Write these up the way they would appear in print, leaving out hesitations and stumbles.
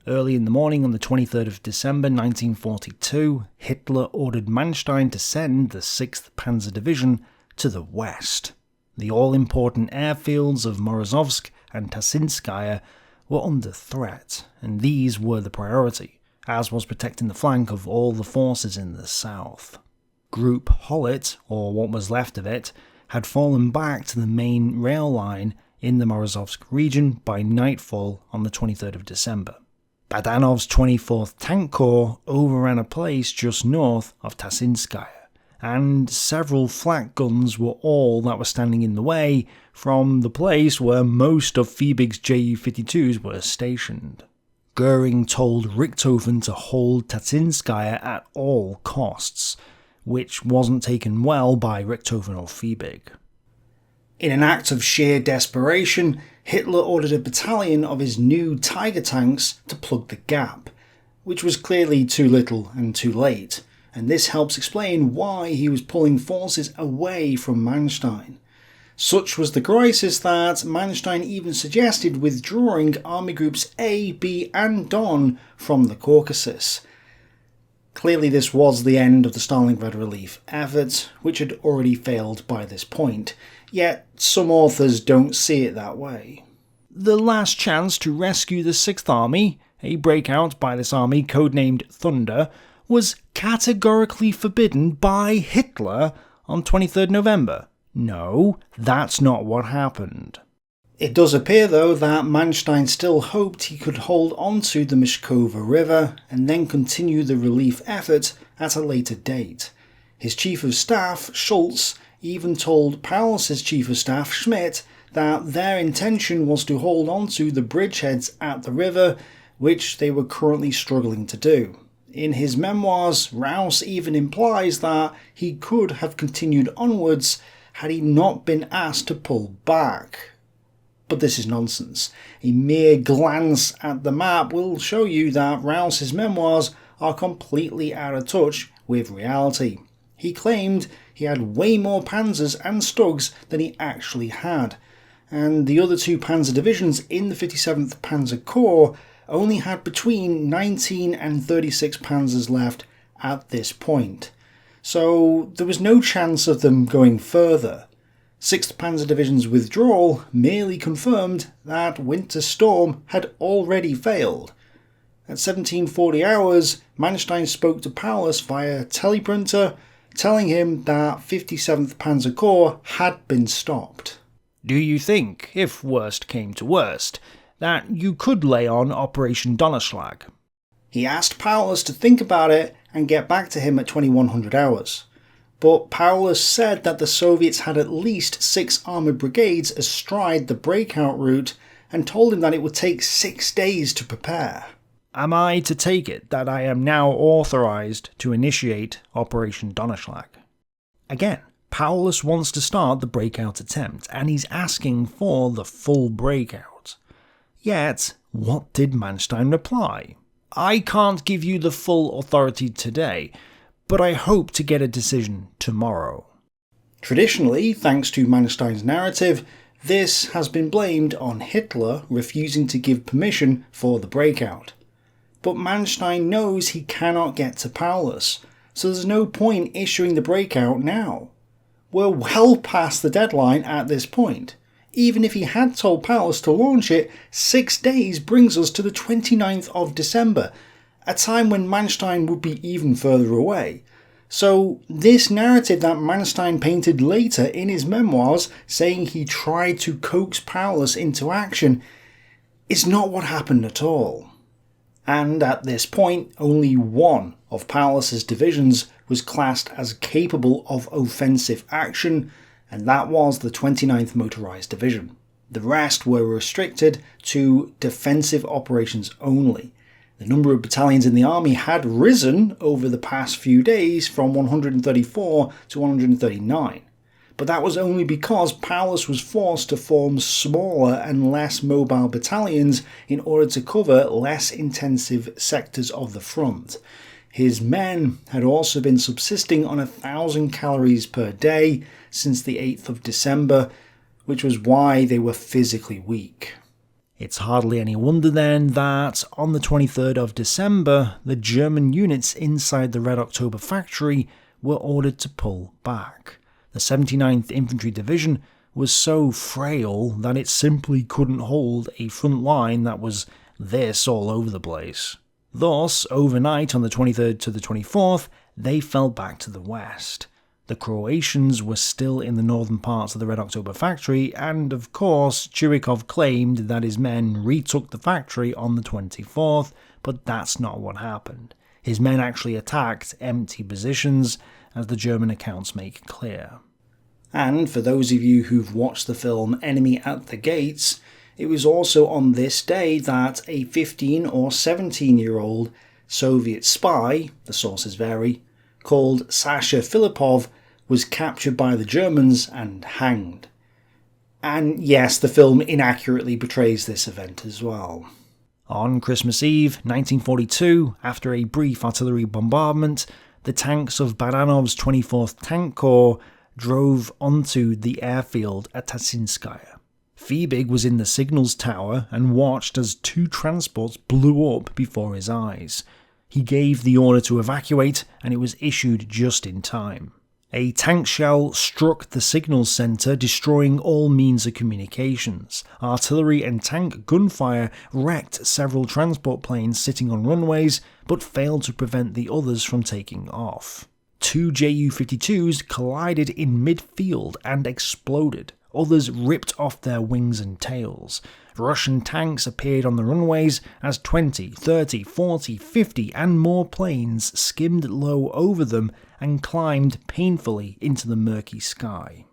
Early in the morning on the 23rd of December 1942, Hitler ordered Manstein to send the 6th Panzer Division to the west. The all-important airfields of Morozovsk and Tassinskaya were under threat, and these were the priority, as was protecting the flank of all the forces in the south. Group Hollet, or what was left of it, had fallen back to the main rail line in the Morozovsk region by nightfall on the 23rd of December. Badanov's 24th Tank Corps overran a place just north of Tassinskaya, and several flak guns were all that were standing in the way from the place where most of Fiebig's Ju-52s were stationed. Goering told Richthofen to hold Tassinskaya at all costs, which wasn't taken well by Richthofen or Fiebig. In an act of sheer desperation, Hitler ordered a battalion of his new Tiger tanks to plug the gap, which was clearly too little and too late, and this helps explain why he was pulling forces away from Manstein. Such was the crisis that Manstein even suggested withdrawing Army Groups A, B and Don from the Caucasus. Clearly this was the end of the Stalingrad relief effort, which had already failed by this point, yet some authors don't see it that way. The last chance to rescue the 6th Army, a breakout by this army codenamed Thunder, was categorically forbidden by Hitler on 23rd November. No, that's not what happened. It does appear though that Manstein still hoped he could hold onto the Mishkova River and then continue the relief effort at a later date. His Chief of Staff, Schultz, even told Paulus's Chief of Staff, Schmidt, that their intention was to hold onto the bridgeheads at the river, which they were currently struggling to do. In his memoirs, Raus even implies that he could have continued onwards had he not been asked to pull back. But this is nonsense. A mere glance at the map will show you that Raus's memoirs are completely out of touch with reality. He claimed he had way more panzers and Stugs than he actually had, and the other 2 panzer divisions in the 57th Panzer Corps only had between 19 and 36 panzers left at this point. So there was no chance of them going further. 6th Panzer Division's withdrawal merely confirmed that Winter Storm had already failed. At 1740 hours, Manstein spoke to Paulus via teleprinter, telling him that 57th Panzer Corps had been stopped. Do you think, if worst came to worst, that you could lay on Operation Donnerschlag? He asked Paulus to think about it and get back to him at 2100 hours. But Paulus said that the Soviets had at least 6 armoured brigades astride the breakout route and told him that it would take 6 days to prepare. Am I to take it that I am now authorised to initiate Operation Donnerschlag? Again, Paulus wants to start the breakout attempt, and he's asking for the full breakout. Yet, what did Manstein reply? I can't give you the full authority today, but I hope to get a decision tomorrow. Traditionally, thanks to Manstein's narrative, this has been blamed on Hitler refusing to give permission for the breakout. But Manstein knows he cannot get to Paulus, so there's no point issuing the breakout now. We're well past the deadline at this point. Even if he had told Paulus to launch it, 6 days brings us to the 29th of December, a time when Manstein would be even further away. So this narrative that Manstein painted later in his memoirs, saying he tried to coax Paulus into action, is not what happened at all. And at this point, only one of Paulus's divisions was classed as capable of offensive action, and that was the 29th Motorised Division. The rest were restricted to defensive operations only. The number of battalions in the army had risen over the past few days from 134 to 139, but that was only because Paulus was forced to form smaller and less mobile battalions in order to cover less intensive sectors of the front. His men had also been subsisting on 1,000 calories per day since the 8th of December, which was why they were physically weak. It's hardly any wonder then that on the 23rd of December, the German units inside the Red October factory were ordered to pull back. The 79th Infantry Division was so frail that it simply couldn't hold a front line that was this all over the place. Thus, overnight on the 23rd to the 24th, they fell back to the west. The Croatians were still in the northern parts of the Red October factory, and of course, Chirikov claimed that his men retook the factory on the 24th, but that's not what happened. His men actually attacked empty positions, as the German accounts make clear. And for those of you who've watched the film Enemy at the Gates, it was also on this day that a 15 or 17-year-old Soviet spy, the sources vary, called Sasha Filipov was captured by the Germans and hanged. And yes, the film inaccurately portrays this event as well. On Christmas Eve 1942, after a brief artillery bombardment, the tanks of Baranov's 24th Tank Corps drove onto the airfield at Tatsinskaya. Fiebig was in the signals tower and watched as two transports blew up before his eyes. He gave the order to evacuate, and it was issued just in time. A tank shell struck the signals centre, destroying all means of communications. Artillery and tank gunfire wrecked several transport planes sitting on runways, but failed to prevent the others from taking off. Two Ju-52s collided in mid-field and exploded. Others ripped off their wings and tails. Russian tanks appeared on the runways as 20, 30, 40, 50 and more planes skimmed low over them and climbed painfully into the murky sky.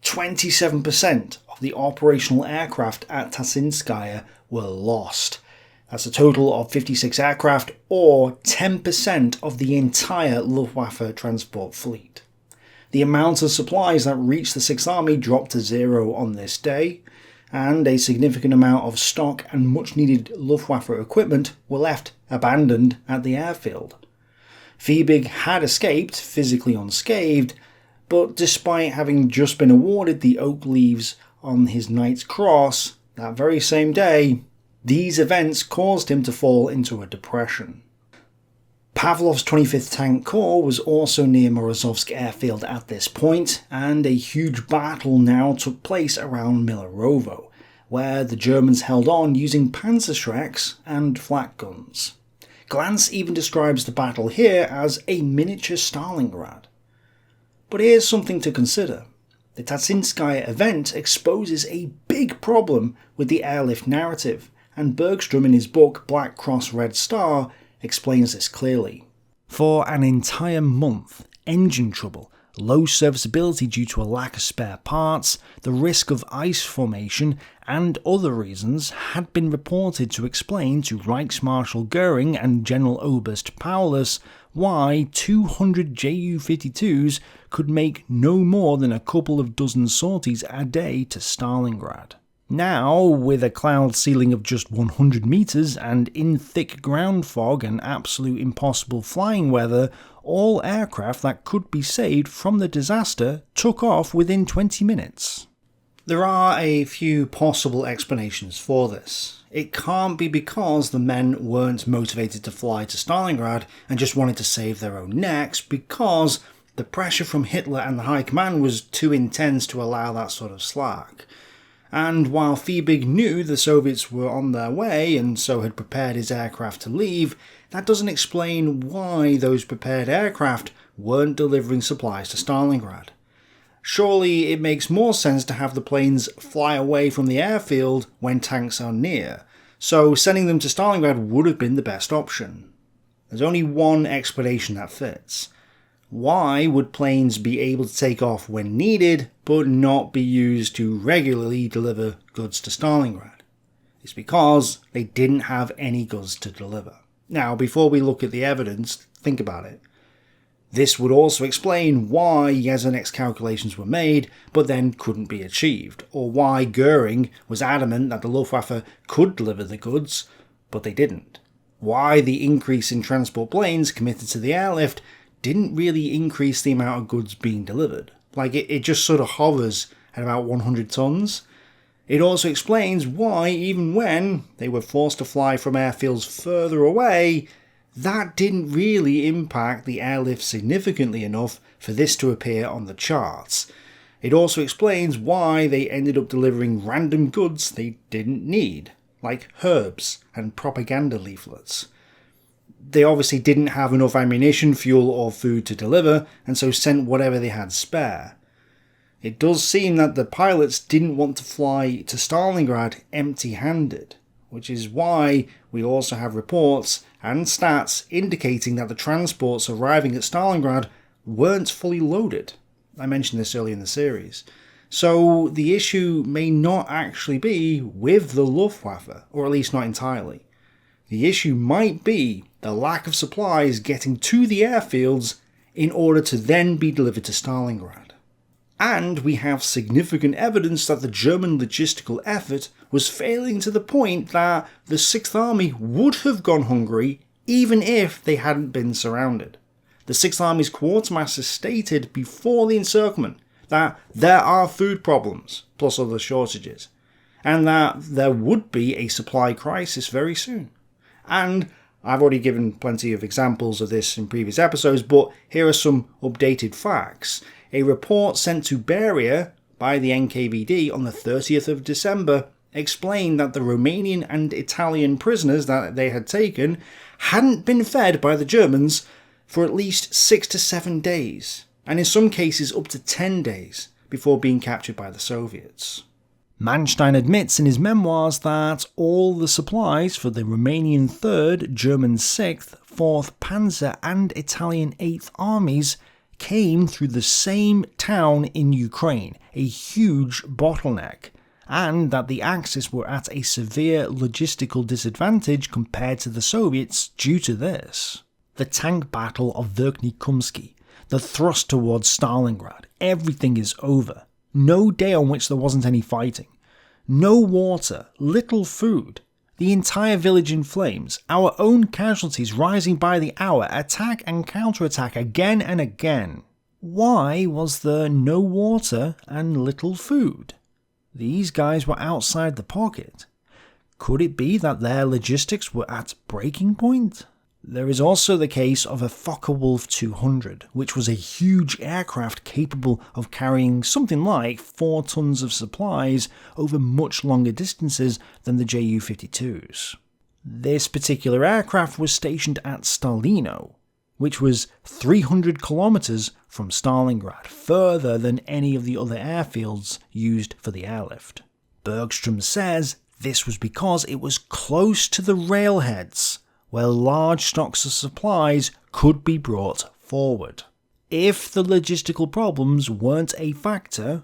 27% of the operational aircraft at Tatsinskaya were lost. That's a total of 56 aircraft, or 10% of the entire Luftwaffe transport fleet. The amount of supplies that reached the 6th Army dropped to zero on this day, and a significant amount of stock and much-needed Luftwaffe equipment were left abandoned at the airfield. Fiebig had escaped, physically unscathed, but despite having just been awarded the Oak Leaves on his Knight's Cross that very same day, these events caused him to fall into a depression. Pavlov's 25th Tank Corps was also near Morozovsk airfield at this point, and a huge battle now took place around Milarovo, where the Germans held on using Panzerschrecks and flak guns. Glantz even describes the battle here as a miniature Stalingrad. But here's something to consider. The Tatsinskaya event exposes a big problem with the airlift narrative, and Bergstrom in his book Black Cross Red Star explains this clearly. For an entire month, engine trouble, low serviceability due to a lack of spare parts, the risk of ice formation, and other reasons had been reported to explain to Reichsmarshal Goering and General Oberst Paulus why 200 Ju-52s could make no more than a couple of dozen sorties a day to Stalingrad. Now, with a cloud ceiling of just 100 meters and in thick ground fog and absolute impossible flying weather, all aircraft that could be saved from the disaster took off within 20 minutes. There are a few possible explanations for this. It can't be because the men weren't motivated to fly to Stalingrad and just wanted to save their own necks, because the pressure from Hitler and the High Command was too intense to allow that sort of slack. And while Fiebig knew the Soviets were on their way and so had prepared his aircraft to leave, that doesn't explain why those prepared aircraft weren't delivering supplies to Stalingrad. Surely it makes more sense to have the planes fly away from the airfield when tanks are near, so sending them to Stalingrad would have been the best option. There's only one explanation that fits. Why would planes be able to take off when needed, but not be used to regularly deliver goods to Stalingrad? It's because they didn't have any goods to deliver. Now, before we look at the evidence, think about it. This would also explain why Yezhenek's calculations were made, but then couldn't be achieved, or why Goering was adamant that the Luftwaffe could deliver the goods, but they didn't. Why the increase in transport planes committed to the airlift didn't really increase the amount of goods being delivered. Like, it just sort of hovers at about 100 tons. It also explains why, even when they were forced to fly from airfields further away, that didn't really impact the airlift significantly enough for this to appear on the charts. It also explains why they ended up delivering random goods they didn't need, like herbs and propaganda leaflets. They obviously didn't have enough ammunition, fuel or food to deliver, and so sent whatever they had spare. It does seem that the pilots didn't want to fly to Stalingrad empty-handed, which is why we also have reports and stats indicating that the transports arriving at Stalingrad weren't fully loaded. I mentioned this earlier in the series. So the issue may not actually be with the Luftwaffe, or at least not entirely. The issue might be the lack of supplies getting to the airfields in order to then be delivered to Stalingrad. And we have significant evidence that the German logistical effort was failing to the point that the 6th Army would have gone hungry even if they hadn't been surrounded. The 6th Army's quartermaster stated before the encirclement that there are food problems, plus other shortages, and that there would be a supply crisis very soon. And I've already given plenty of examples of this in previous episodes, but here are some updated facts. A report sent to Beria by the NKVD on the 30th of December explained that the Romanian and Italian prisoners that they had taken hadn't been fed by the Germans for at least 6 to 7 days, and in some cases up to 10 days, before being captured by the Soviets. Manstein admits in his memoirs that all the supplies for the Romanian 3rd, German 6th, 4th Panzer and Italian 8th armies came through the same town in Ukraine, a huge bottleneck, and that the Axis were at a severe logistical disadvantage compared to the Soviets due to this. The tank battle of Verkhney Kumsky, the thrust towards Stalingrad, everything is over. No day on which there wasn't any fighting. No water, little food. The entire village in flames, our own casualties rising by the hour, attack and counterattack again and again. Why was there no water and little food? These guys were outside the pocket. Could it be that their logistics were at breaking point? There is also the case of a Focke-Wulf 200, which was a huge aircraft capable of carrying something like 4 tons of supplies over much longer distances than the Ju-52s. This particular aircraft was stationed at Stalino, which was 300 kilometers from Stalingrad, further than any of the other airfields used for the airlift. Bergstrom says this was because it was close to the railheads, where large stocks of supplies could be brought forward. If the logistical problems weren't a factor,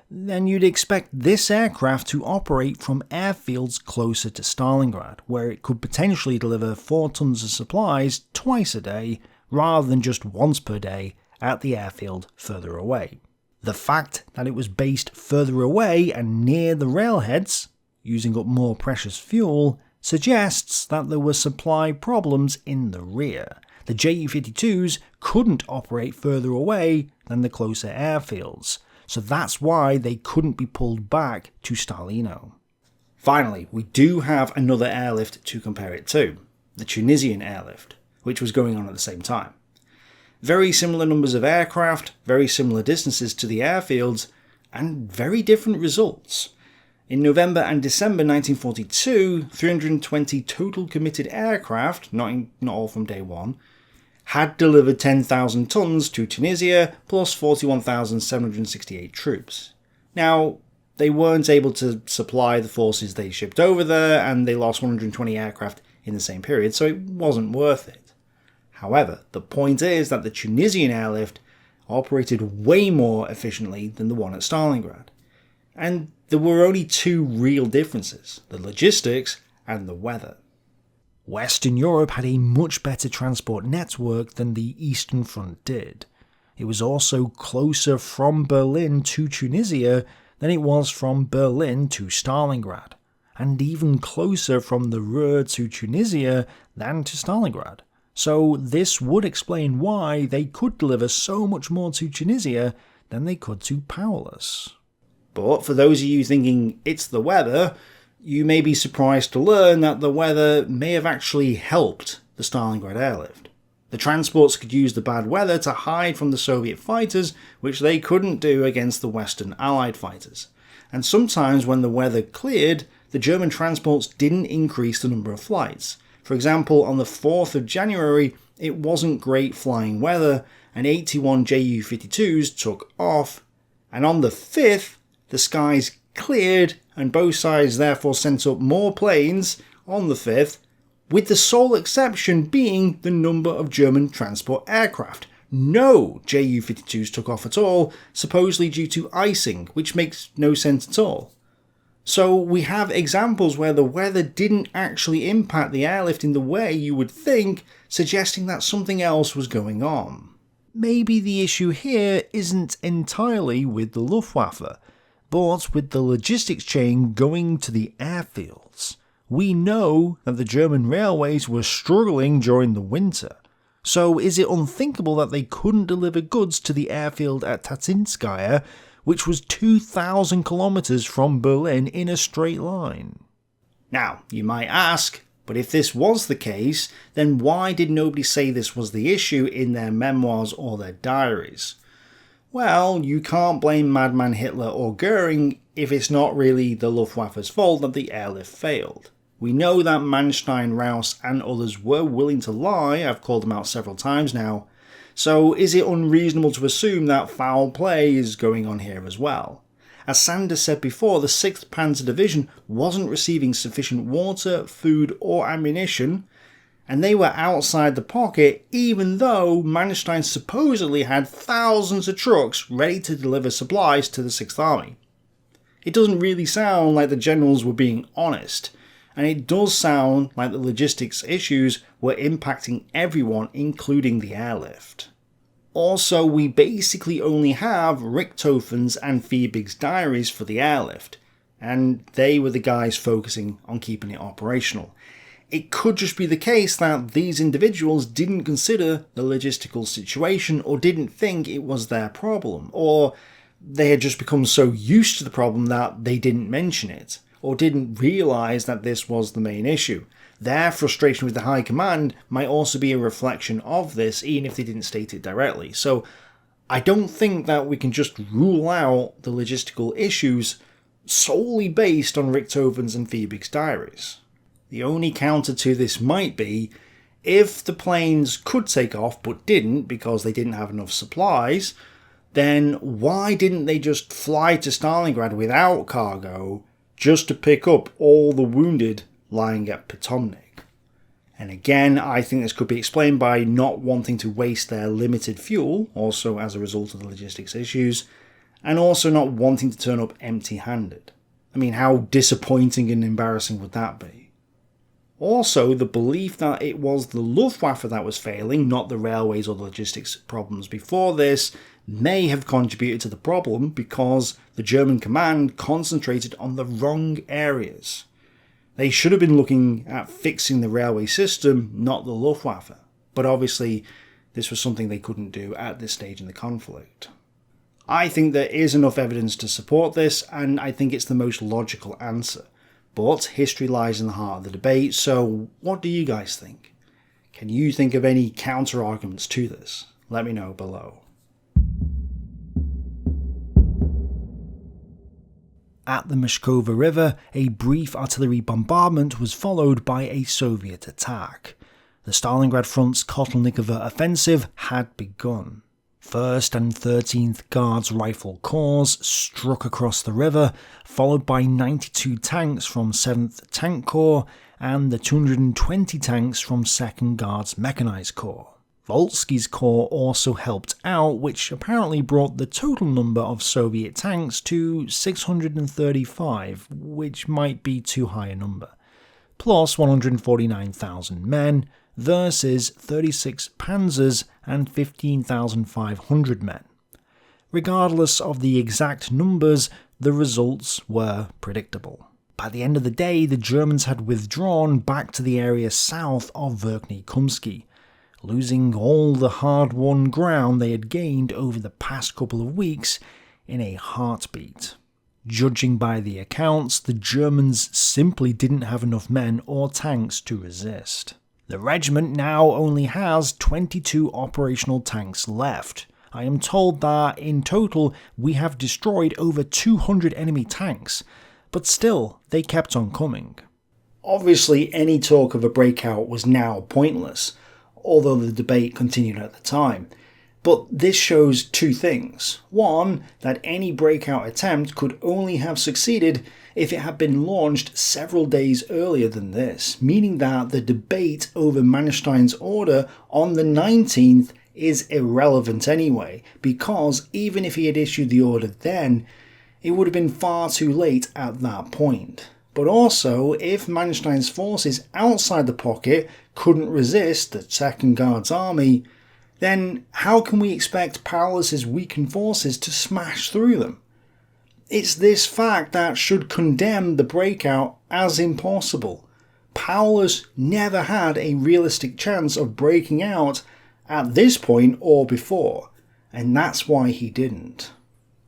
then you'd expect this aircraft to operate from airfields closer to Stalingrad, where it could potentially deliver 4 tons of supplies twice a day, rather than just once per day at the airfield further away. The fact that it was based further away and near the railheads, using up more precious fuel, suggests that there were supply problems in the rear. The Ju-52s couldn't operate further away than the closer airfields, so that's why they couldn't be pulled back to Stalino. Finally, we do have another airlift to compare it to, the Tunisian airlift, which was going on at the same time. Very similar numbers of aircraft, very similar distances to the airfields, and very different results. In November and December 1942, 320 total committed aircraft, not all from day one, had delivered 10,000 tons to Tunisia, plus 41,768 troops. Now, they weren't able to supply the forces they shipped over there, and they lost 120 aircraft in the same period, so it wasn't worth it. However, the point is that the Tunisian airlift operated way more efficiently than the one at Stalingrad. And there were only 2 real differences, the logistics and the weather. Western Europe had a much better transport network than the Eastern Front did. It was also closer from Berlin to Tunisia than it was from Berlin to Stalingrad, and even closer from the Ruhr to Tunisia than to Stalingrad. So this would explain why they could deliver so much more to Tunisia than they could to Paulus. But for those of you thinking it's the weather, you may be surprised to learn that the weather may have actually helped the Stalingrad airlift. The transports could use the bad weather to hide from the Soviet fighters, which they couldn't do against the Western Allied fighters. And sometimes when the weather cleared, the German transports didn't increase the number of flights. For example, on the 4th of January, it wasn't great flying weather, and 81 Ju-52s took off, and on the 5th, the skies cleared, and both sides therefore sent up more planes on the 5th, with the sole exception being the number of German transport aircraft. No Ju-52s took off at all, supposedly due to icing, which makes no sense at all. So we have examples where the weather didn't actually impact the airlift in the way you would think, suggesting that something else was going on. Maybe the issue here isn't entirely with the Luftwaffe, but with the logistics chain going to the airfields. We know that the German railways were struggling during the winter. So is it unthinkable that they couldn't deliver goods to the airfield at Tatsinskaya, which was 2,000 kilometers from Berlin in a straight line? Now, you might ask, but if this was the case, then why did nobody say this was the issue in their memoirs or their diaries? Well, you can't blame Madman Hitler or Goering if it's not really the Luftwaffe's fault that the airlift failed. We know that Manstein, Raus and others were willing to lie, I've called them out several times now, so is it unreasonable to assume that foul play is going on here as well? As Sanders said before, the 6th Panzer Division wasn't receiving sufficient water, food or ammunition, and they were outside the pocket even though Manstein supposedly had thousands of trucks ready to deliver supplies to the 6th Army. It doesn't really sound like the generals were being honest, and it does sound like the logistics issues were impacting everyone, including the airlift. Also, we basically only have Richthofen's and Fiebig's diaries for the airlift, and they were the guys focusing on keeping it operational. It could just be the case that these individuals didn't consider the logistical situation or didn't think it was their problem, or they had just become so used to the problem that they didn't mention it, or didn't realise that this was the main issue. Their frustration with the high command might also be a reflection of this, even if they didn't state it directly. So I don't think that we can just rule out the logistical issues solely based on Richthofen's and Fiebig's diaries. The only counter to this might be, if the planes could take off but didn't because they didn't have enough supplies, then why didn't they just fly to Stalingrad without cargo just to pick up all the wounded lying at Potomnik? And again, I think this could be explained by not wanting to waste their limited fuel, also as a result of the logistics issues, and also not wanting to turn up empty-handed. I mean, how disappointing and embarrassing would that be? Also, the belief that it was the Luftwaffe that was failing, not the railways or the logistics problems before this, may have contributed to the problem because the German command concentrated on the wrong areas. They should have been looking at fixing the railway system, not the Luftwaffe. But obviously, this was something they couldn't do at this stage in the conflict. I think there is enough evidence to support this, and I think it's the most logical answer. But history lies in the heart of the debate, so what do you guys think? Can you think of any counter-arguments to this? Let me know below. At the Meshkova River, a brief artillery bombardment was followed by a Soviet attack. The Stalingrad front's Kotelnikovo offensive had begun. 1st and 13th Guards Rifle Corps struck across the river, followed by 92 tanks from 7th Tank Corps and the 220 tanks from 2nd Guards Mechanized Corps. Volsky's corps also helped out, which apparently brought the total number of Soviet tanks to 635, which might be too high a number, plus 149,000 men, versus 36 panzers and 15,500 men. Regardless of the exact numbers, the results were predictable. By the end of the day, the Germans had withdrawn back to the area south of Verkhney Kumsky, losing all the hard-won ground they had gained over the past couple of weeks in a heartbeat. Judging by the accounts, the Germans simply didn't have enough men or tanks to resist. The regiment now only has 22 operational tanks left. I am told that in total we have destroyed over 200 enemy tanks, but still they kept on coming. Obviously any talk of a breakout was now pointless, although the debate continued at the time. But this shows two things. One, that any breakout attempt could only have succeeded if it had been launched several days earlier than this, meaning that the debate over Manstein's order on the 19th is irrelevant anyway, because even if he had issued the order then, it would have been far too late at that point. But also, if Manstein's forces outside the pocket couldn't resist the 2nd Guards army, then how can we expect Paulus's weakened forces to smash through them? It's this fact that should condemn the breakout as impossible. Paulus never had a realistic chance of breaking out at this point or before, and that's why he didn't.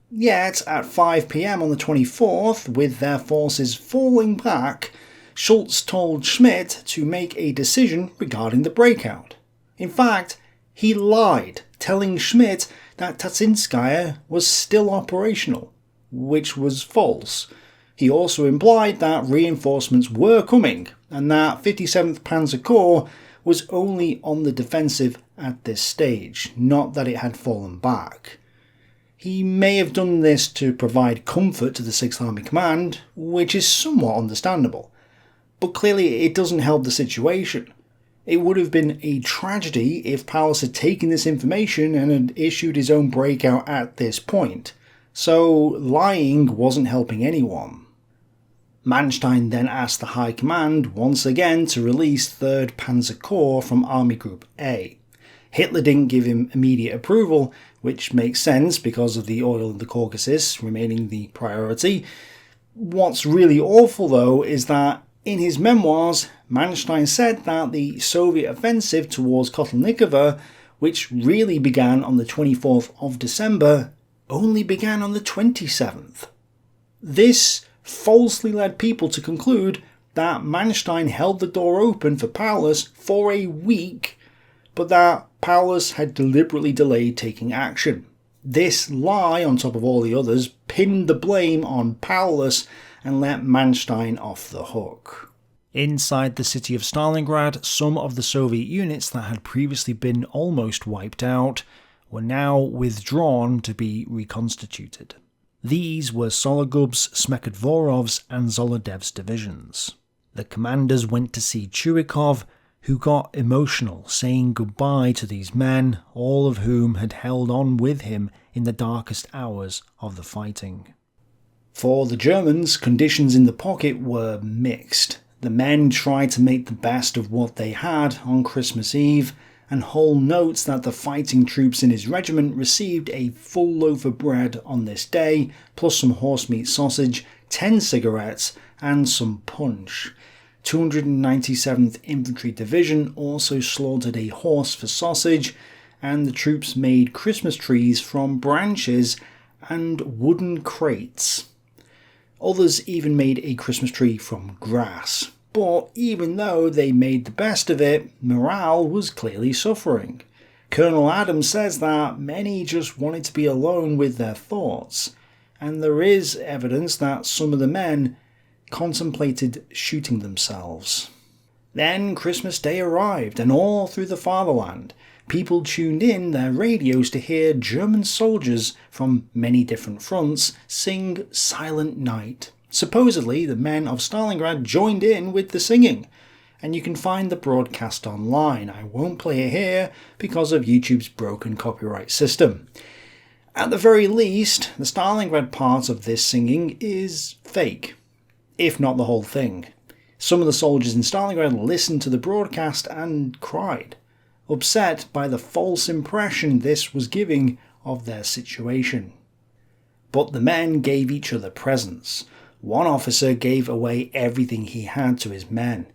Yet, at 5 PM on the 24th, with their forces falling back, Schultz told Schmidt to make a decision regarding the breakout. In fact, he lied, telling Schmidt that Tatsinskaya was still operational, which was false. He also implied that reinforcements were coming, and that 57th Panzer Corps was only on the defensive at this stage, not that it had fallen back. He may have done this to provide comfort to the 6th Army Command, which is somewhat understandable, but clearly it doesn't help the situation. It would have been a tragedy if Paulus had taken this information and had issued his own breakout at this point, so lying wasn't helping anyone. Manstein then asked the High Command once again to release 3rd Panzer Corps from Army Group A. Hitler didn't give him immediate approval, which makes sense because of the oil in the Caucasus remaining the priority. What's really awful though is that in his memoirs, Manstein said that the Soviet offensive towards Kotelnikova, which really began on the 24th of December, only began on the 27th. This falsely led people to conclude that Manstein held the door open for Paulus for a week, but that Paulus had deliberately delayed taking action. This lie, on top of all the others, pinned the blame on Paulus and let Manstein off the hook. Inside the city of Stalingrad, some of the Soviet units that had previously been almost wiped out were now withdrawn to be reconstituted. These were Sologub's, Smekadvorov's and Zolodev's divisions. The commanders went to see Chuikov, who got emotional, saying goodbye to these men, all of whom had held on with him in the darkest hours of the fighting. For the Germans, conditions in the pocket were mixed. The men tried to make the best of what they had on Christmas Eve, and Hull notes that the fighting troops in his regiment received a full loaf of bread on this day, plus some horsemeat sausage, 10 cigarettes, and some punch. 297th Infantry Division also slaughtered a horse for sausage, and the troops made Christmas trees from branches and wooden crates. Others even made a Christmas tree from grass. But even though they made the best of it, morale was clearly suffering. Colonel Adams says that many just wanted to be alone with their thoughts, and there is evidence that some of the men contemplated shooting themselves. Then Christmas Day arrived, and all through the fatherland, people tuned in their radios to hear German soldiers from many different fronts sing Silent Night. Supposedly, the men of Stalingrad joined in with the singing, and you can find the broadcast online. I won't play it here because of YouTube's broken copyright system. At the very least, the Stalingrad part of this singing is fake, if not the whole thing. Some of the soldiers in Stalingrad listened to the broadcast and cried, upset by the false impression this was giving of their situation. But the men gave each other presents. One officer gave away everything he had to his men.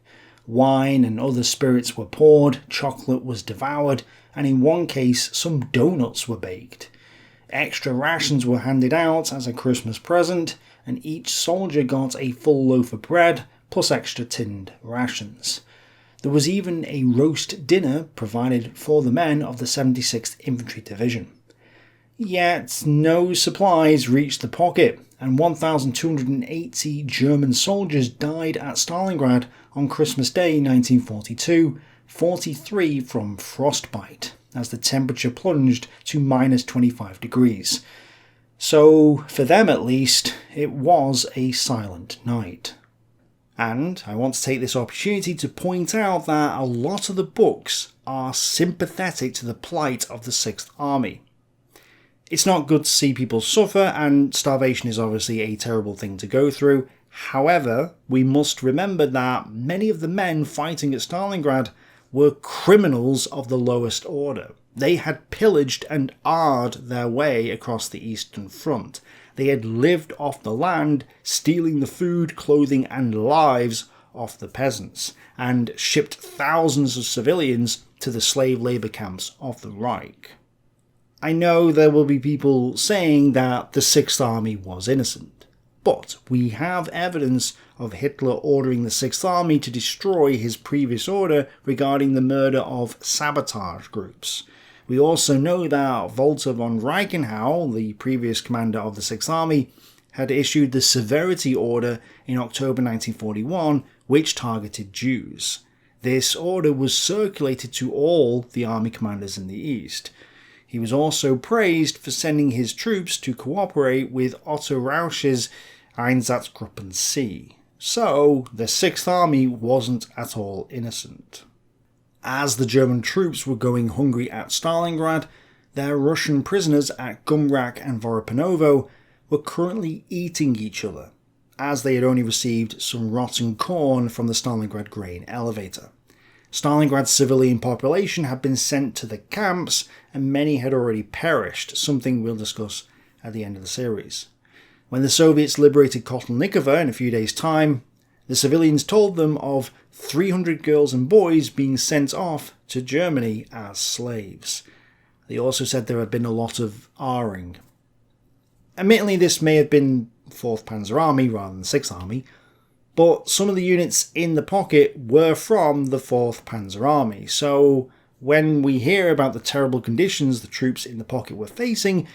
Wine and other spirits were poured, chocolate was devoured, and in one case some donuts were baked. Extra rations were handed out as a Christmas present, and each soldier got a full loaf of bread plus extra tinned rations. There was even a roast dinner provided for the men of the 76th Infantry Division. Yet no supplies reached the pocket, and 1,280 German soldiers died at Stalingrad on Christmas Day 1942, 43 from frostbite, as the temperature plunged to minus 25 degrees. So, for them at least, it was a silent night. And I want to take this opportunity to point out that a lot of the books are sympathetic to the plight of the 6th Army. It's not good to see people suffer, and starvation is obviously a terrible thing to go through. However, we must remember that many of the men fighting at Stalingrad were criminals of the lowest order. They had pillaged and arred their way across the Eastern Front. They had lived off the land, stealing the food, clothing and lives off the peasants, and shipped thousands of civilians to the slave labour camps of the Reich. I know there will be people saying that the 6th Army was innocent, but we have evidence of Hitler ordering the 6th Army to destroy his previous order regarding the murder of sabotage groups. We also know that Walter von Reichenau, the previous commander of the 6th Army, had issued the Severity Order in October 1941, which targeted Jews. This order was circulated to all the army commanders in the East. He was also praised for sending his troops to cooperate with Otto Rausch's Einsatzgruppen C. So, the 6th Army wasn't at all innocent. As the German troops were going hungry at Stalingrad, their Russian prisoners at Gumrak and Voropanovo were currently eating each other, as they had only received some rotten corn from the Stalingrad grain elevator. Stalingrad's civilian population had been sent to the camps, and many had already perished, something we'll discuss at the end of the series. When the Soviets liberated Kotelnikova in a few days' time, the civilians told them of 300 girls and boys being sent off to Germany as slaves. They also said there had been a lot of R-ing. Admittedly, this may have been 4th Panzer Army rather than 6th Army, but some of the units in the pocket were from the 4th Panzer Army, so when we hear about the terrible conditions the troops in the pocket were facing,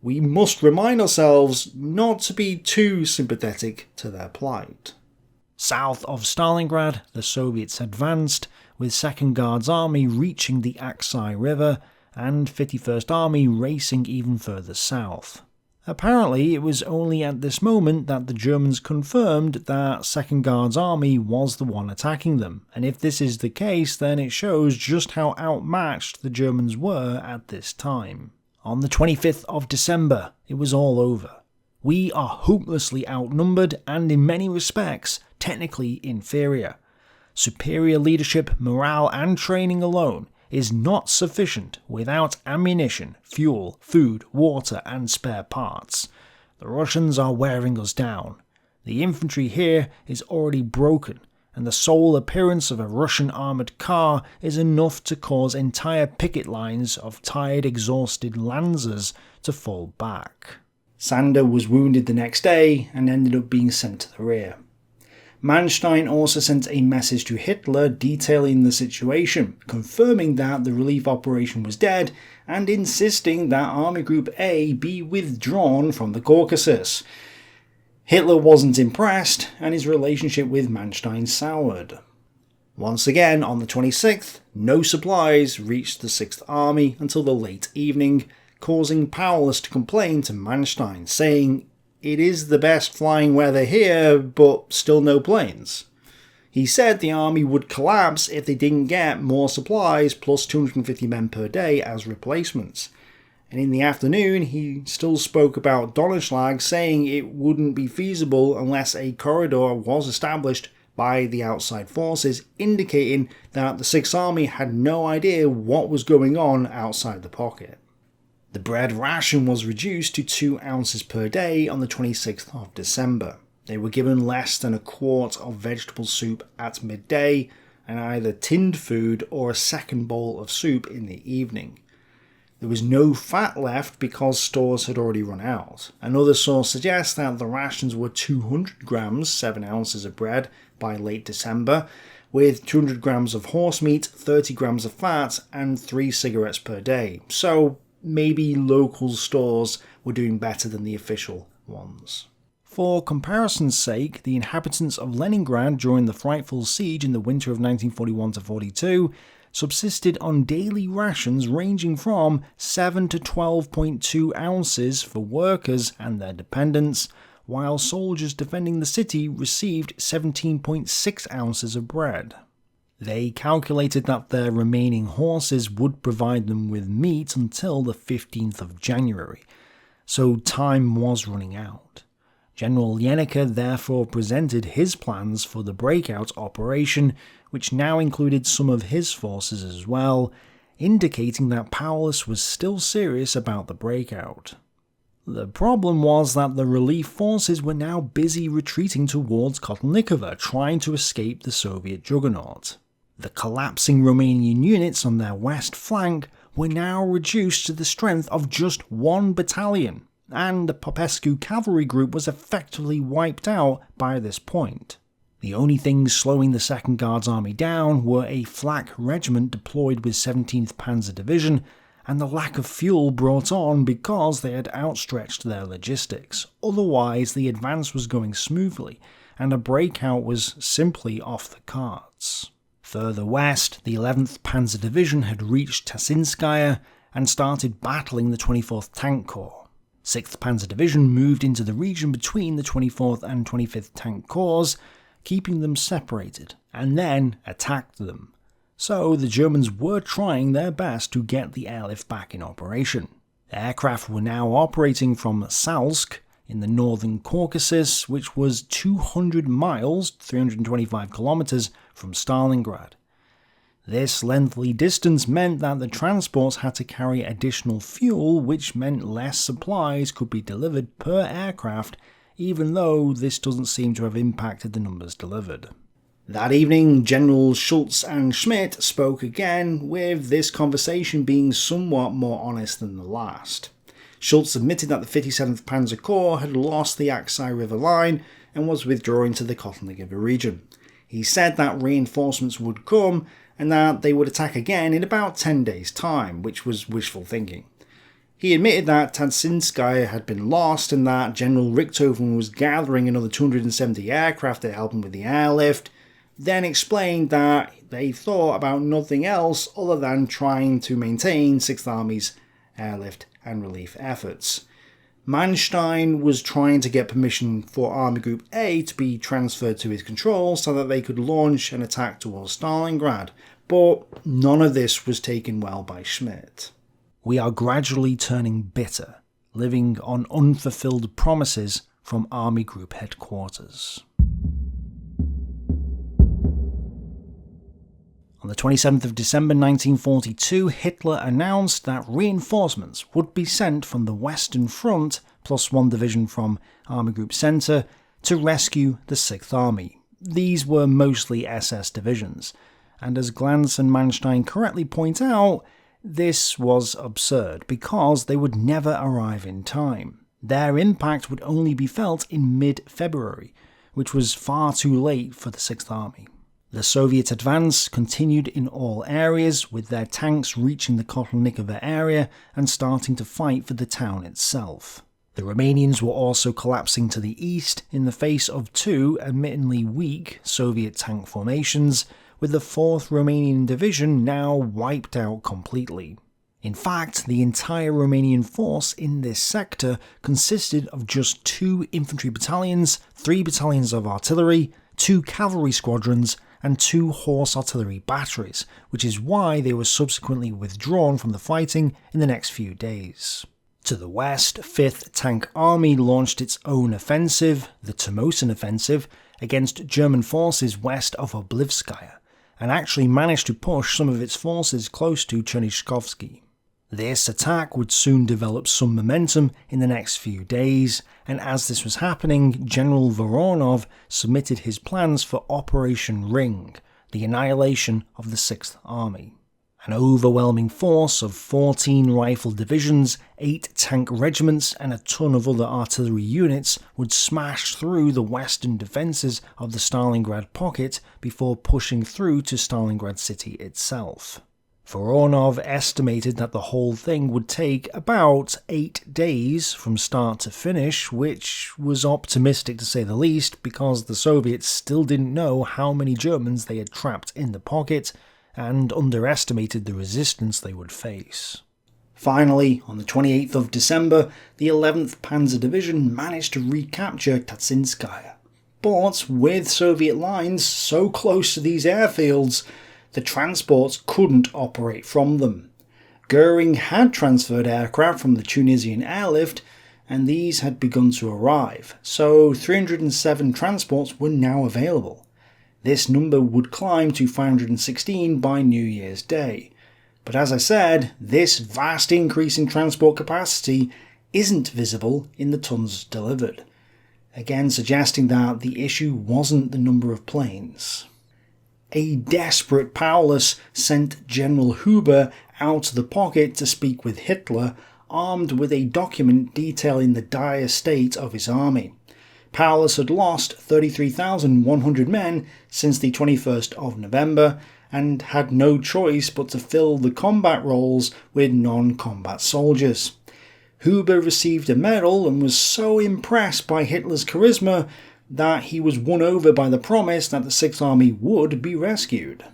we must remind ourselves not to be too sympathetic to their plight. South of Stalingrad, the Soviets advanced, with 2nd Guards Army reaching the Aksai River, and 51st Army racing even further south. Apparently, it was only at this moment that the Germans confirmed that 2nd Guards Army was the one attacking them, and if this is the case, then it shows just how outmatched the Germans were at this time. On the 25th of December, it was all over. We are hopelessly outnumbered and in many respects technically inferior. Superior leadership, morale and training alone is not sufficient without ammunition, fuel, food, water and spare parts. The Russians are wearing us down. The infantry here is already broken, and the sole appearance of a Russian armoured car is enough to cause entire picket lines of tired, exhausted Lancers to fall back. Sander was wounded the next day and ended up being sent to the rear. Manstein also sent a message to Hitler detailing the situation, confirming that the relief operation was dead and insisting that Army Group A be withdrawn from the Caucasus. Hitler wasn't impressed, and his relationship with Manstein soured. Once again, on the 26th, no supplies reached the 6th Army until the late evening, causing Paulus to complain to Manstein, saying, "It is the best flying weather here, but still no planes." He said the army would collapse if they didn't get more supplies plus 250 men per day as replacements. And in the afternoon, he still spoke about Donauschlag, saying it wouldn't be feasible unless a corridor was established by the outside forces, indicating that the 6th Army had no idea what was going on outside the pocket. The bread ration was reduced to 2 ounces per day on the 26th of December. They were given less than a quart of vegetable soup at midday, and either tinned food or a second bowl of soup in the evening. There was no fat left because stores had already run out. Another source suggests that the rations were 200 grams, 7 ounces of bread, by late December, with 200 grams of horse meat, 30 grams of fat, and 3 cigarettes per day. So maybe local stores were doing better than the official ones. For comparison's sake, the inhabitants of Leningrad during the frightful siege in the winter of 1941-42 subsisted on daily rations ranging from 7 to 12.2 ounces for workers and their dependents, while soldiers defending the city received 17.6 ounces of bread. They calculated that their remaining horses would provide them with meat until the 15th of January, so time was running out. General Yenica therefore presented his plans for the breakout operation, which now included some of his forces as well, indicating that Paulus was still serious about the breakout. The problem was that the relief forces were now busy retreating towards Kotelnikovo, trying to escape the Soviet juggernaut. The collapsing Romanian units on their west flank were now reduced to the strength of just 1 battalion, and the Popescu cavalry group was effectively wiped out by this point. The only things slowing the 2nd Guards Army down were a flak regiment deployed with 17th Panzer Division, and the lack of fuel brought on because they had outstretched their logistics. Otherwise, the advance was going smoothly, and a breakout was simply off the cards. Further west, the 11th Panzer Division had reached Tasinskaya and started battling the 24th Tank Corps. 6th Panzer Division moved into the region between the 24th and 25th Tank Corps, keeping them separated, and then attacked them. So the Germans were trying their best to get the airlift back in operation. Aircraft were now operating from Salsk in the northern Caucasus, which was 200 miles, 325 kilometers from Stalingrad. This lengthy distance meant that the transports had to carry additional fuel, which meant less supplies could be delivered per aircraft, even though this doesn't seem to have impacted the numbers delivered. That evening, Generals Schultz and Schmidt spoke again, with this conversation being somewhat more honest than the last. Schultz admitted that the 57th Panzer Corps had lost the Aksai River line and was withdrawing to the Kotelnikovo region. He said that reinforcements would come and that they would attack again in about 10 days' time, which was wishful thinking. He admitted that Tasinskaya had been lost and that General Richthofen was gathering another 270 aircraft to help him with the airlift, then explained that they thought about nothing else other than trying to maintain 6th Army's airlift and relief efforts. Manstein was trying to get permission for Army Group A to be transferred to his control so that they could launch an attack towards Stalingrad, but none of this was taken well by Schmidt. We are gradually turning bitter, living on unfulfilled promises from Army Group headquarters. On the 27th of December 1942, Hitler announced that reinforcements would be sent from the Western Front, plus 1 division from Army Group Centre, to rescue the 6th Army. These were mostly SS divisions, and as Glantz and Manstein correctly point out, this was absurd because they would never arrive in time. Their impact would only be felt in mid-February, which was far too late for the 6th Army. The Soviet advance continued in all areas, with their tanks reaching the Kotelnikovo area and starting to fight for the town itself. The Romanians were also collapsing to the east in the face of 2 admittedly weak Soviet tank formations, with the 4th Romanian Division now wiped out completely. In fact, the entire Romanian force in this sector consisted of just 2 infantry battalions, 3 battalions of artillery, 2 cavalry squadrons, and 2 horse artillery batteries, which is why they were subsequently withdrawn from the fighting in the next few days. To the west, 5th Tank Army launched its own offensive, the Termosin Offensive, against German forces west of Oblivskaya, and actually managed to push some of its forces close to Chernyshkovsky. This attack would soon develop some momentum in the next few days, and as this was happening, General Voronov submitted his plans for Operation Ring, the annihilation of the 6th Army. An overwhelming force of 14 rifle divisions, 8 tank regiments and a ton of other artillery units would smash through the western defences of the Stalingrad pocket before pushing through to Stalingrad city itself. Voronov estimated that the whole thing would take about 8 days from start to finish, which was optimistic to say the least, because the Soviets still didn't know how many Germans they had trapped in the pocket, and underestimated the resistance they would face. Finally, on the 28th of December, the 11th Panzer Division managed to recapture Tatsinskaya. But with Soviet lines so close to these airfields, the transports couldn't operate from them. Goering had transferred aircraft from the Tunisian airlift, and these had begun to arrive, so 307 transports were now available. This number would climb to 516 by New Year's Day. But as I said, this vast increase in transport capacity isn't visible in the tons delivered, again suggesting that the issue wasn't the number of planes. A desperate Paulus sent General Huber out to the pocket to speak with Hitler, armed with a document detailing the dire state of his army. Paulus had lost 33,100 men since the 21st of November, and had no choice but to fill the combat roles with non-combat soldiers. Huber received a medal and was so impressed by Hitler's charisma that he was won over by the promise that the Sixth Army would be rescued.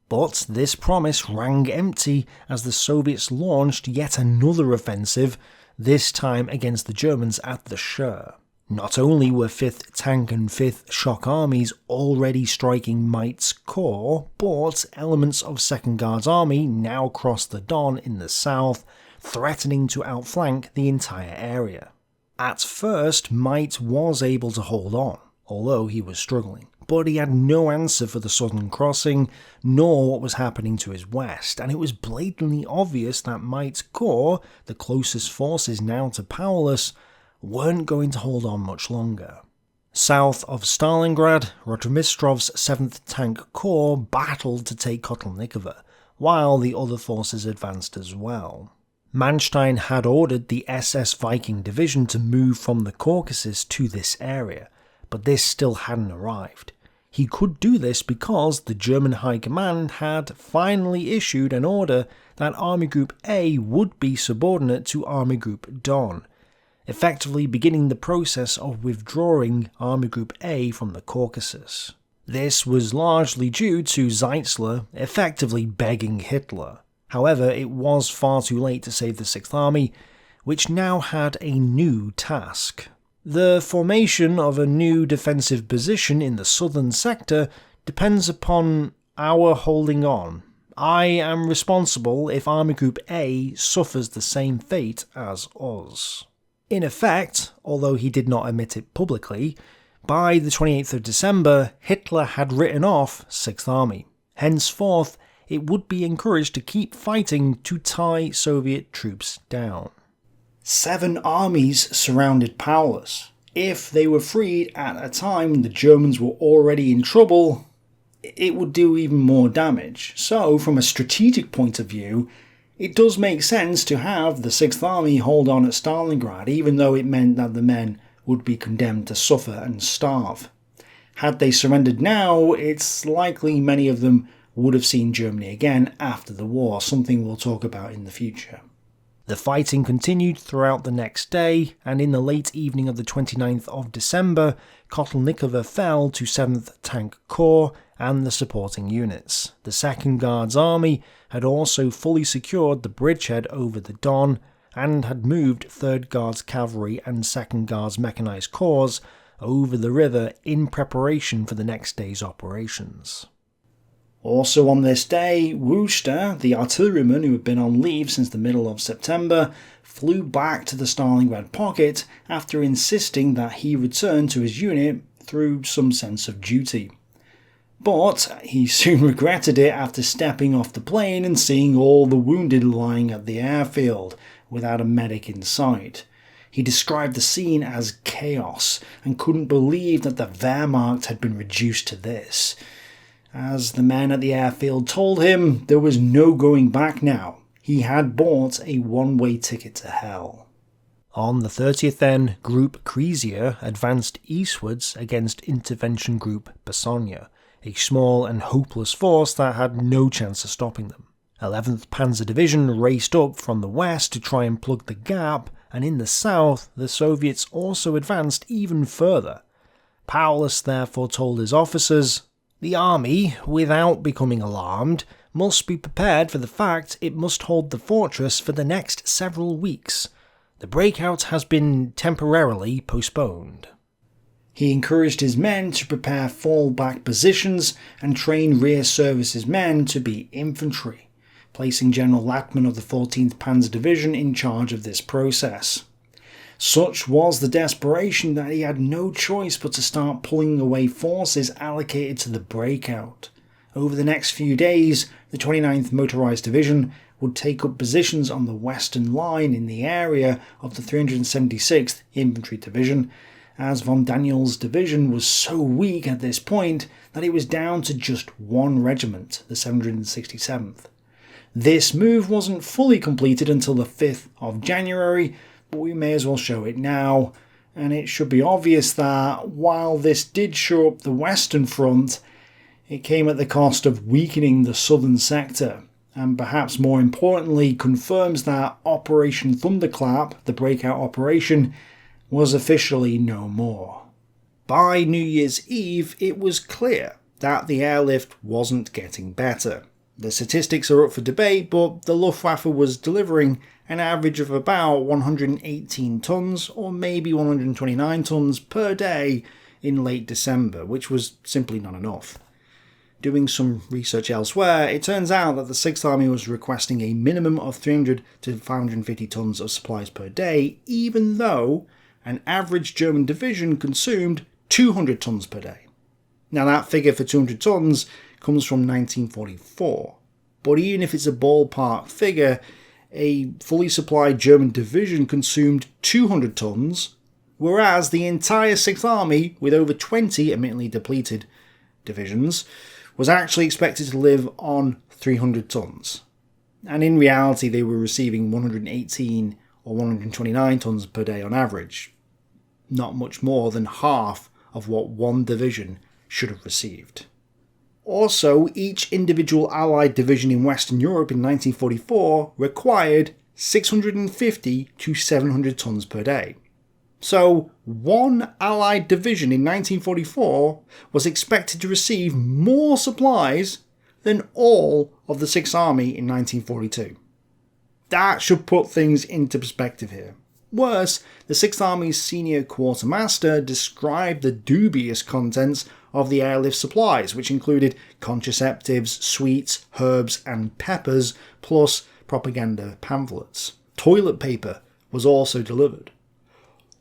But this promise rang empty as the Soviets launched yet another offensive, this time against the Germans at the Cher. Not only were 5th Tank and 5th Shock Armies already striking Meit's core, but elements of 2nd Guards Army now crossed the Don in the south, threatening to outflank the entire area. At first, Meit was able to hold on, although he was struggling, but he had no answer for the southern crossing, nor what was happening to his west, and it was blatantly obvious that Meit's corps, the closest forces now to Paulus, weren't going to hold on much longer. South of Stalingrad, Rotmistrov's 7th Tank Corps battled to take Kotelnikovo, while the other forces advanced as well. Manstein had ordered the SS Viking Division to move from the Caucasus to this area, but this still hadn't arrived. He could do this because the German High Command had finally issued an order that Army Group A would be subordinate to Army Group Don, effectively beginning the process of withdrawing Army Group A from the Caucasus. This was largely due to Zeitzler effectively begging Hitler. However, it was far too late to save the Sixth Army, which now had a new task. The formation of a new defensive position in the southern sector depends upon our holding on. I am responsible if Army Group A suffers the same fate as us. In effect, although he did not admit it publicly, by the 28th of December, Hitler had written off 6th Army. Henceforth, it would be encouraged to keep fighting to tie Soviet troops down. 7 armies surrounded Paulus. If they were freed at a time when the Germans were already in trouble, it would do even more damage. So, from a strategic point of view, it does make sense to have the 6th Army hold on at Stalingrad, even though it meant that the men would be condemned to suffer and starve. Had they surrendered now, it's likely many of them would have seen Germany again after the war, something we'll talk about in the future. The fighting continued throughout the next day, and in the late evening of the 29th of December, Kotelnikovo fell to 7th Tank Corps and the supporting units. The 2nd Guards Army had also fully secured the bridgehead over the Don, and had moved 3rd Guards Cavalry and 2nd Guards Mechanized Corps over the river in preparation for the next day's operations. Also on this day, Wooster, the artilleryman who had been on leave since the middle of September, flew back to the Stalingrad pocket after insisting that he return to his unit through some sense of duty. But he soon regretted it after stepping off the plane and seeing all the wounded lying at the airfield, without a medic in sight. He described the scene as chaos, and couldn't believe that the Wehrmacht had been reduced to this. As the men at the airfield told him, there was no going back now. He had bought a one-way ticket to hell. On the 30th then, Group Kriesia advanced eastwards against Intervention Group Bassonia, a small and hopeless force that had no chance of stopping them. 11th Panzer Division raced up from the west to try and plug the gap, and in the south, the Soviets also advanced even further. Paulus therefore told his officers, "The army, without becoming alarmed, must be prepared for the fact it must hold the fortress for the next several weeks. The breakout has been temporarily postponed." He encouraged his men to prepare fallback positions and train rear services men to be infantry, placing General Lachmann of the 14th Panzer Division in charge of this process. Such was the desperation that he had no choice but to start pulling away forces allocated to the breakout. Over the next few days, the 29th Motorised Division would take up positions on the western line in the area of the 376th Infantry Division, as von Daniel's division was so weak at this point that it was down to just one regiment, the 767th. This move wasn't fully completed until the 5th of January, but we may as well show it now, and it should be obvious that while this did shore up the western front, it came at the cost of weakening the southern sector, and perhaps more importantly confirms that Operation Thunderclap, the breakout operation, was officially no more. By New Year's Eve, it was clear that the airlift wasn't getting better. The statistics are up for debate, but the Luftwaffe was delivering an average of about 118 tons, or maybe 129 tons per day in late December, which was simply not enough. Doing some research elsewhere, it turns out that the 6th Army was requesting a minimum of 300 to 550 tons of supplies per day, even though an average German division consumed 200 tons per day. Now that figure for 200 tons comes from 1944, but even if it's a ballpark figure, a fully supplied German division consumed 200 tons, whereas the entire 6th Army, with over 20 admittedly depleted divisions, was actually expected to live on 300 tons. And in reality they were receiving 118 or 129 tons per day on average, not much more than half of what one division should have received. Also, each individual Allied division in Western Europe in 1944 required 650 to 700 tons per day. So, one Allied division in 1944 was expected to receive more supplies than all of the 6th Army in 1942. That should put things into perspective here. Worse, the 6th Army's senior quartermaster described the dubious contents of the airlift supplies, which included contraceptives, sweets, herbs and peppers, plus propaganda pamphlets. Toilet paper was also delivered.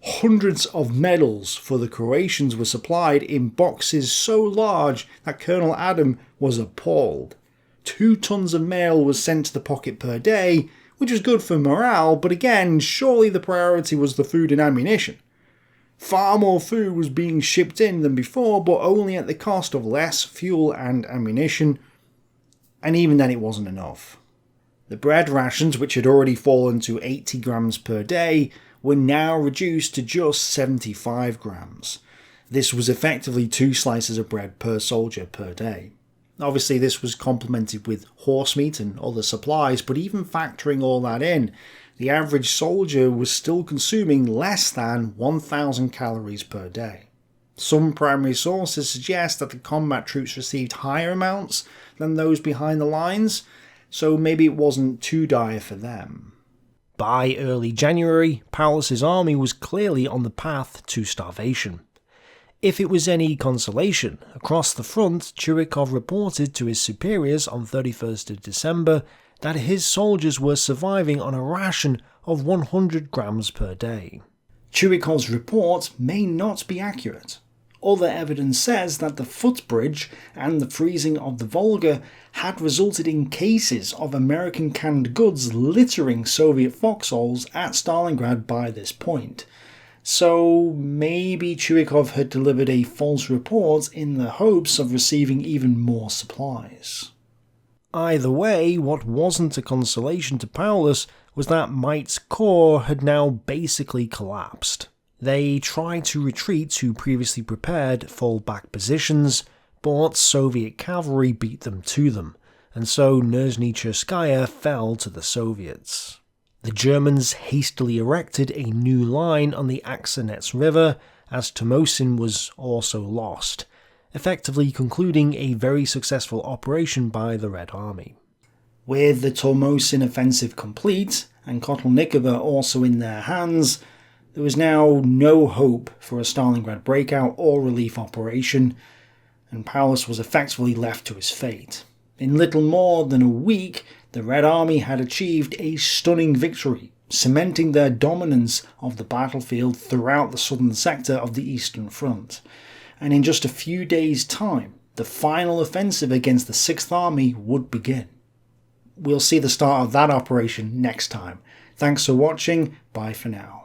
Hundreds of medals for the Croatians were supplied in boxes so large that Colonel Adam was appalled. 2 tons of mail was sent to the pocket per day, which was good for morale, but again, surely the priority was the food and ammunition. Far more food was being shipped in than before, but only at the cost of less fuel and ammunition, and even then it wasn't enough. The bread rations, which had already fallen to 80 grams per day, were now reduced to just 75 grams. This was effectively 2 slices of bread per soldier per day. Obviously this was complemented with horse meat and other supplies, but even factoring all that in, the average soldier was still consuming less than 1,000 calories per day. Some primary sources suggest that the combat troops received higher amounts than those behind the lines, so maybe it wasn't too dire for them. By early January, Paulus's army was clearly on the path to starvation. If it was any consolation, across the front, Chirikov reported to his superiors on 31st of December that his soldiers were surviving on a ration of 100 grams per day. Chirikov's report may not be accurate. Other evidence says that the footbridge and the freezing of the Volga had resulted in cases of American canned goods littering Soviet foxholes at Stalingrad by this point. So maybe Chuikov had delivered a false report in the hopes of receiving even more supplies. Either way, what wasn't a consolation to Paulus was that Meight's corps had now basically collapsed. They tried to retreat to previously prepared fallback positions, but Soviet cavalry beat them to them, and so Nizhny Cherskaya fell to the Soviets. The Germans hastily erected a new line on the Aksanets River, as Tomosin was also lost, effectively concluding a very successful operation by the Red Army. With the Tomosin offensive complete, and Kotelnikova also in their hands, there was now no hope for a Stalingrad breakout or relief operation, and Paulus was effectively left to his fate. In little more than a week, the Red Army had achieved a stunning victory, cementing their dominance of the battlefield throughout the southern sector of the Eastern Front. And in just a few days' time, the final offensive against the 6th Army would begin. We'll see the start of that operation next time. Thanks for watching, bye for now.